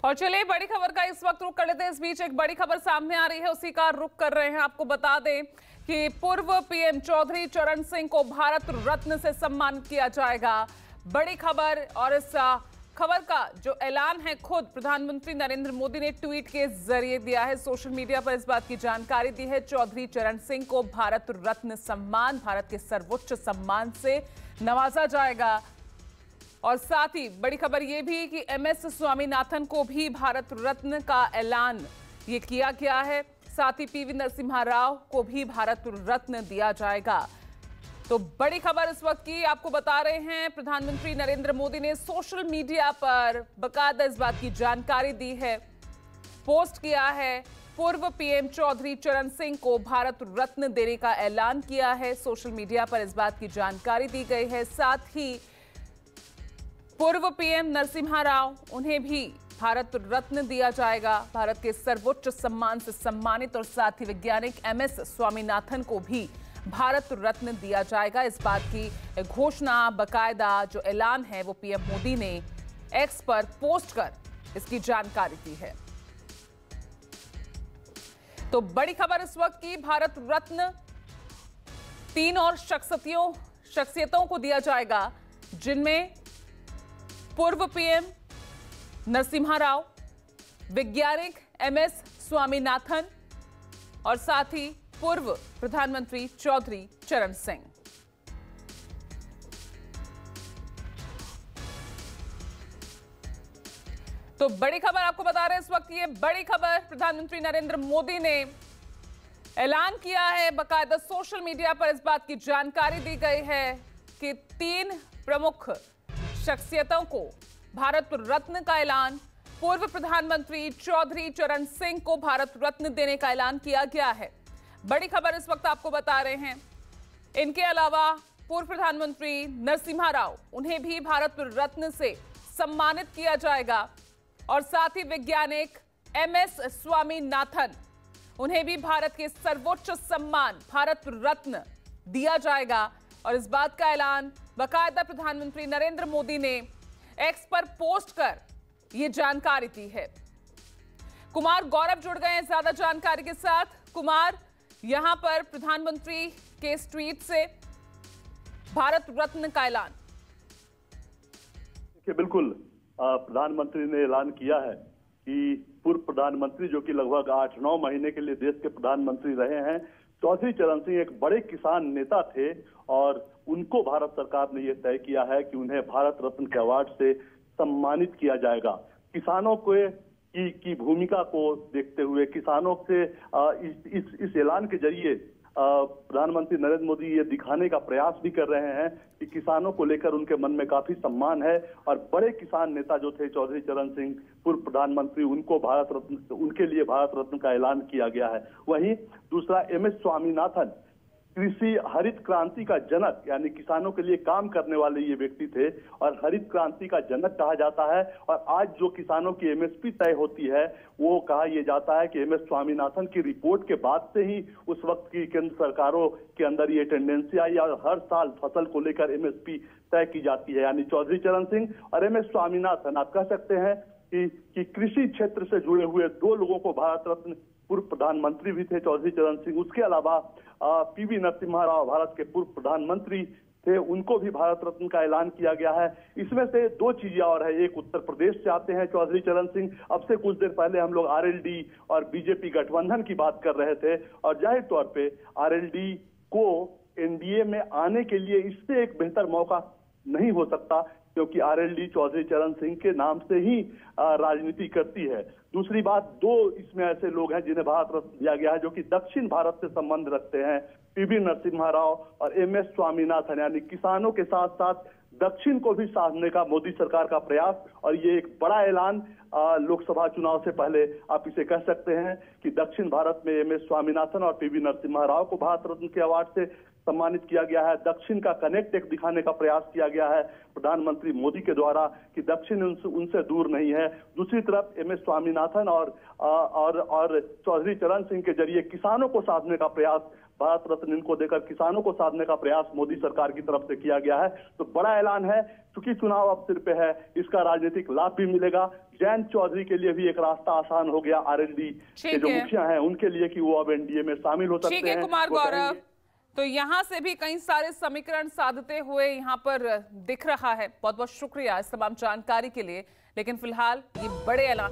और चलिए बड़ी खबर का इस वक्त रुख कर लेते हैं। इस बीच एक बड़ी खबर सामने आ रही है, उसी का रुख कर रहे हैं। आपको बता दें कि पूर्व पीएम चौधरी चरण सिंह को भारत रत्न से सम्मानित किया जाएगा। बड़ी खबर, और इस खबर का जो ऐलान है खुद प्रधानमंत्री नरेंद्र मोदी ने ट्वीट के जरिए दिया है। सोशल मीडिया पर इस बात की जानकारी दी है। चौधरी चरण सिंह को भारत रत्न सम्मान, भारत के सर्वोच्च सम्मान से नवाजा जाएगा। और साथ ही बड़ी खबर यह भी कि एमएस स्वामीनाथन को भी भारत रत्न का ऐलान ये किया गया है। साथ ही पीवी नरसिम्हा राव को भी भारत रत्न दिया जाएगा। तो बड़ी खबर इस वक्त की आपको बता रहे हैं, प्रधानमंत्री नरेंद्र मोदी ने सोशल मीडिया पर बाकायदा इस बात की जानकारी दी है, पोस्ट किया है। पूर्व पीएम चौधरी चरण सिंह को भारत रत्न देने का ऐलान किया है। सोशल मीडिया पर इस बात की जानकारी दी गई है। साथ ही पूर्व पीएम नरसिम्हा राव, उन्हें भी भारत रत्न दिया जाएगा, भारत के सर्वोच्च सम्मान से सम्मानित। और साथ ही वैज्ञानिक एमएस स्वामीनाथन को भी भारत रत्न दिया जाएगा। इस बात की घोषणा, बाकायदा जो ऐलान है वो पीएम मोदी ने एक्स पर पोस्ट कर इसकी जानकारी दी है। तो बड़ी खबर इस वक्त की, भारत रत्न 3 और शख्सियतों को दिया जाएगा, जिनमें पूर्व पीएम नरसिम्हा राव, वैज्ञानिक एमएस स्वामीनाथन और साथ ही पूर्व प्रधानमंत्री चौधरी चरण सिंह। तो बड़ी खबर आपको बता रहे हैं इस वक्त, ये बड़ी खबर प्रधानमंत्री नरेंद्र मोदी ने ऐलान किया है। बाकायदा सोशल मीडिया पर इस बात की जानकारी दी गई है कि 3 प्रमुख शख्सियतों को भारत रत्न का ऐलान, पूर्व प्रधानमंत्री चौधरी चरण सिंह को भारत रत्न देने का ऐलान किया गया है। बड़ी खबर इस वक्त आपको बता रहे हैं। इनके अलावा पूर्व प्रधानमंत्री नरसिम्हा राव, उन्हें भी भारत रत्न से सम्मानित किया जाएगा। और साथ ही वैज्ञानिक एमएस स्वामीनाथन, उन्हें भी भारत के सर्वोच्च सम्मान भारत रत्न दिया जाएगा। और इस बात का ऐलान बाकायदा प्रधानमंत्री नरेंद्र मोदी ने एक्स पर पोस्ट कर यह जानकारी दी है। कुमार गौरव जुड़ गए हैं ज्यादा जानकारी के साथ। कुमार, यहां पर प्रधानमंत्री के इस ट्वीट से भारत रत्न का ऐलान। देखिए, बिल्कुल प्रधानमंत्री ने ऐलान किया है कि पूर्व प्रधानमंत्री जो कि लगभग 8-9 महीने के लिए देश के प्रधानमंत्री रहे हैं, चौधरी चरण सिंह एक बड़े किसान नेता थे और उनको भारत सरकार ने यह तय किया है कि उन्हें भारत रत्न के अवार्ड से सम्मानित किया जाएगा। किसानों की भूमिका को देखते हुए, किसानों से इस ऐलान के जरिए प्रधानमंत्री नरेंद्र मोदी ये दिखाने का प्रयास भी कर रहे हैं कि किसानों को लेकर उनके मन में काफी सम्मान है। और बड़े किसान नेता जो थे चौधरी चरण सिंह, पूर्व प्रधानमंत्री, उनको भारत रत्न, उनके लिए भारत रत्न का ऐलान किया गया है। वहीं दूसरा एमएस स्वामीनाथन, कृषि हरित क्रांति का जनक, यानी किसानों के लिए काम करने वाले ये व्यक्ति थे और हरित क्रांति का जनक कहा जाता है। और आज जो किसानों की एमएसपी तय होती है, वो कहा यह जाता है कि एमएस स्वामीनाथन की रिपोर्ट के बाद से ही उस वक्त की केंद्र सरकारों के अंदर ये टेंडेंसी आई और हर साल फसल को लेकर एमएसपी तय की जाती है। यानी चौधरी चरण सिंह और एमएस स्वामीनाथन, आप कह सकते हैं कि कृषि क्षेत्र से जुड़े हुए 2 लोगों को भारत रत्न, पूर्व प्रधानमंत्री भी थे चौधरी चरण सिंह, उसके अलावा पीवी नरसिम्हा राव भारत के पूर्व प्रधानमंत्री थे, उनको भी भारत रत्न का ऐलान किया गया है। इसमें से 2 चीजें और है। एक, उत्तर प्रदेश से आते हैं चौधरी चरण सिंह। अब से कुछ देर पहले हम लोग आरएलडी और बीजेपी गठबंधन की बात कर रहे थे और जाहिर तौर पे आरएलडी को एनडीए में आने के लिए इससे एक बेहतर मौका नहीं हो सकता, क्योंकि आरएलडी चौधरी चरण सिंह के नाम से ही राजनीति करती है। दूसरी बात, 2 इसमें ऐसे लोग हैं जिन्हें भारत रत्न दिया गया है जो कि दक्षिण भारत से संबंध रखते हैं, पीवी नरसिम्हा राव और एमएस स्वामीनाथन। यानी किसानों के साथ साथ दक्षिण को भी साधने का मोदी सरकार का प्रयास, और ये एक बड़ा ऐलान लोकसभा चुनाव से पहले आप इसे कह सकते हैं कि दक्षिण भारत में एमएस स्वामीनाथन और पीवी नरसिम्हा राव को भारत रत्न के अवार्ड से सम्मानित किया गया है। दक्षिण का कनेक्ट एक दिखाने का प्रयास किया गया है प्रधानमंत्री मोदी के द्वारा कि दक्षिण उनसे दूर नहीं है। दूसरी तरफ MS स्वामीनाथन और चौधरी चरण सिंह के जरिए किसानों को साधने का प्रयास, भारत रत्न इनको देकर किसानों को साधने का प्रयास मोदी सरकार की तरफ से किया गया है। तो बड़ा ऐलान है, चूंकि चुनाव अब सिर पे है, इसका राजनीतिक लाभ भी मिलेगा। जयंत चौधरी के लिए भी एक रास्ता आसान हो गया, RLD के जो मुखिया हैं उनके लिए कि वो अब NDA में शामिल हो सकते हैं। ठीक है कुमार गौरव, तो यहाँ से भी कई सारे समीकरण साधते हुए यहाँ पर दिख रहा है। बहुत बहुत शुक्रिया इस तमाम जानकारी के लिए। लेकिन फिलहाल ये बड़े ऐलान